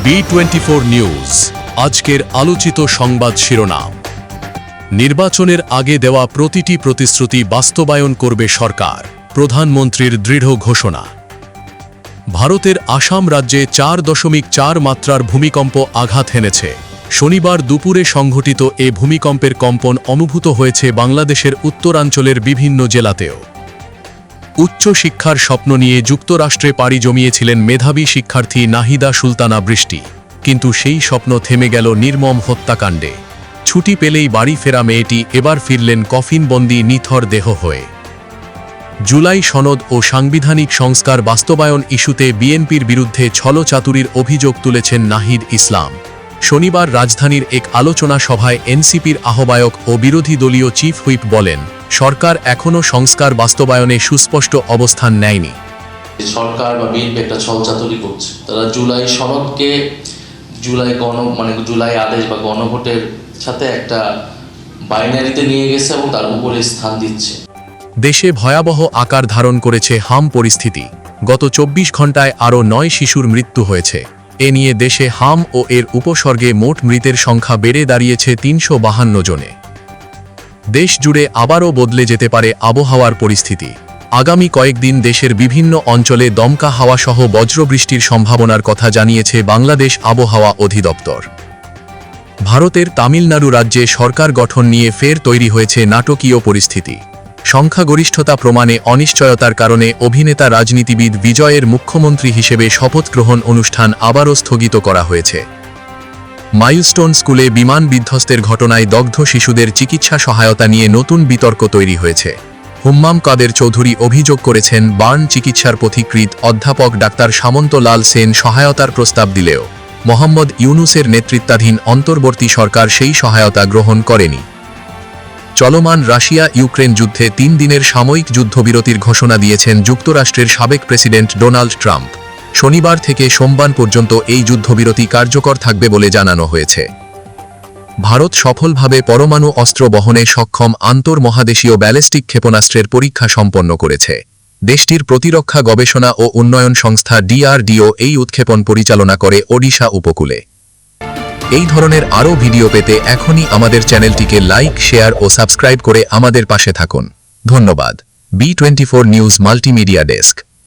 B24 news আজকের আলোচিত সংবাদ শিরোনাম। নির্বাচনের আগে দেওয়া প্রতিটি প্রতিশ্রুতি বাস্তবায়ন করবে সরকার, প্রধানমন্ত্রীর দৃঢ় ঘোষণা। ভারতের আসাম রাজ্যে 4.4 মাত্রার ভূমিকম্প আঘাত হেনেছে। শনিবার দুপুরে সংঘটিত এ ভূমিকম্পের কম্পন অনুভূত হয়েছে বাংলাদেশের উত্তরাঞ্চলের বিভিন্ন জেলাতেও। উচ্চ শিক্ষার স্বপ্ন নিয়ে যুক্তরাষ্ট্রে পাড়ি জমিয়েছিলেন মেধাবী শিক্ষার্থী নাহিদা সুলতানা বৃষ্টি, কিন্তু সেই স্বপ্ন থেমে গেল নির্মম হত্যাকাণ্ডে। ছুটি পেলেই বাড়ি ফেরা মেয়েটি এবার ফিরলেন কফিনবন্দি নিথর দেহ হয়ে। জুলাই সনদ ও সাংবিধানিক সংস্কার বাস্তবায়ন ইস্যুতে বিএনপির বিরুদ্ধে ছলচাতুরির অভিযোগ তুলেছেন নাহিদ ইসলাম। শনিবার রাজধানীর এক আলোচনা সভায় এনসিপির আহ্বায়ক ও বিরোধী দলীয় চিফ হুইপ বলেন, সরকার এখনও সংস্কার বাস্তবায়নে সুস্পষ্ট অবস্থান নেয়নি। সরকার বা বিএনপি একটা ছলচাতুরি করছে। তারা জুলাই সনদকে জুলাই আদেশ বা গণভোটের সাথে একটা বাইনারিতে নিয়ে গেছে এবং তার উপরে স্থান দিচ্ছে। দেশে ভয়াবহ আকার ধারণ করেছে হাম পরিস্থিতি। গত 24 ঘণ্টায় আরও 9 শিশুর মৃত্যু হয়েছে। এ নিয়ে দেশে হাম ও এর উপসর্গে মোট মৃতের সংখ্যা বেড়ে দাঁড়িয়েছে 352 জনে। দেশ জুড়ে আবারও বদলে যেতে পারে আবহাওয়ার পরিস্থিতি। আগামী কয়েকদিন দেশের বিভিন্ন অঞ্চলে দমকা হাওয়াসহ বজ্রবৃষ্টির সম্ভাবনার কথা জানিয়েছে বাংলাদেশ আবহাওয়া অধিদপ্তর। ভারতের তামিলনাড়ু রাজ্যে সরকার গঠন নিয়ে ফের তৈরি হয়েছে নাটকীয় পরিস্থিতি। সংখ্যাগরিষ্ঠতা প্রমাণে অনিশ্চয়তার কারণে অভিনেতা রাজনীতিবিদ বিজয়ের মুখ্যমন্ত্রী হিসেবে শপথ গ্রহণ অনুষ্ঠান আবারও স্থগিত করা হয়েছে। মাইলস্টোন স্কুলে বিমান বিধ্বস্তের ঘটনায় দগ্ধ শিশুদের চিকিৎসা সহায়তা নিয়ে নতুন বিতর্ক তৈরি হয়েছে। হুম্মাম কাদের চৌধুরী অভিযোগ করেছেন, বার্ন চিকিৎসার পথিকৃৎ অধ্যাপক ডাক্তার সামন্ত লাল সেন সহায়তার প্রস্তাব দিলেও মোহাম্মদ ইউনুসের নেতৃত্বাধীন অন্তর্বর্তী সরকার সেই সহায়তা গ্রহণ করেনি। চলমান রাশিয়া ইউক্রেন যুদ্ধে 3 দিনের সাময়িক যুদ্ধবিরতির ঘোষণা দিয়েছেন যুক্তরাষ্ট্রের সাবেক প্রেসিডেন্ট ডোনাল্ড ট্রাম্প। শনিবার থেকে সোমবার পর্যন্ত এই যুদ্ধবিরতি কার্যকর থাকবে বলে জানানো হয়েছে। ভারত সফলভাবে পরমাণু অস্ত্র বহনে সক্ষম আন্তর্মহাদেশীয় ব্যালিস্টিক ক্ষেপণাস্ত্রের পরীক্ষা সম্পন্ন করেছে। দেশটির প্রতিরক্ষা গবেষণা ও উন্নয়ন সংস্থা DRDO এই উৎক্ষেপণ পরিচালনা করে ওডিশা উপকূলে। এই ধরনের আরও ভিডিও পেতে এখনই আমাদের চ্যানেলটিকে লাইক, শেয়ার ও সাবস্ক্রাইব করে আমাদের পাশে থাকুন। ধন্যবাদ। B24 news multimedia desk.